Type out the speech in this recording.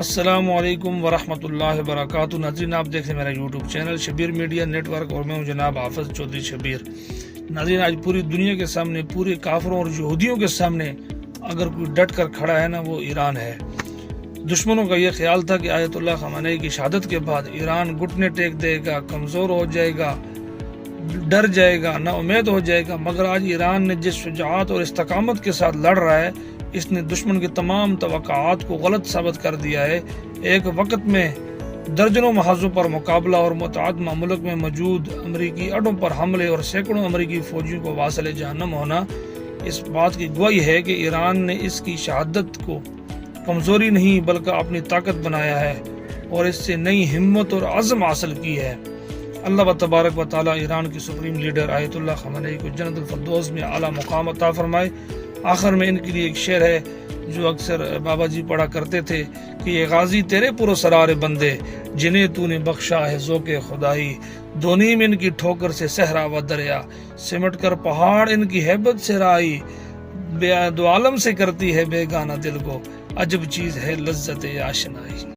السلام علیکم ورحمۃ اللہ وبرکاتہ۔ ناظرین، آپ دیکھ رہے ہیں میرا YouTube channel Shabbir media network اور میں ہوں جناب حافظ چودھری شبیر۔ ناظرین، آج پوری دنیا کے سامنے، پورے کافروں اور یہودیوں کے سامنے اگر کوئی ڈٹ کر کھڑا ہے نا، وہ ایران ہے۔ دشمنوں کا یہ خیال تھا کہ آیت اللہ خامنئی کی شہادت کے بعد ایران گھٹنے ٹیک دے گا، کمزور ہو جائے گا، ڈر جائے گا، نا امید ہو جائے گا، مگر آج ایران نے جس شجاعت اور استقامت کے ساتھ لڑ رہا ہے، اس نے دشمن کی تمام توقعات کو غلط ثابت کر دیا ہے۔ ایک وقت میں درجنوں محاذوں پر مقابلہ اور متعدد ممالک میں موجود امریکی اڈوں پر حملے اور سینکڑوں امریکی فوجیوں کو واصل جہنم ہونا اس بات کی گواہی ہے کہ ایران نے اس کی شہادت کو کمزوری نہیں بلکہ اپنی طاقت بنایا ہے اور اس سے نئی ہمت اور عزم حاصل کی ہے۔ اللہ تبارک و تعالی ایران کی سپریم لیڈر آیت اللہ خامنئی کو جنت الفردوس میں اعلیٰ مقام عطا فرمائے۔ آخر میں ان کے لیے ایک شعر ہے جو اکثر بابا جی پڑھا کرتے تھے کہ یہ غازی تیرے پرسرار بندے جنہیں تو نے بخشا ہے ذوق خدائی، دونیم ان کی ٹھوکر سے صحرا و دریا، سمٹ کر پہاڑ ان کی ہیبت سے رائی، دو عالم سے کرتی ہے بیگانہ دل کو، عجب چیز ہے لذت آشنائی۔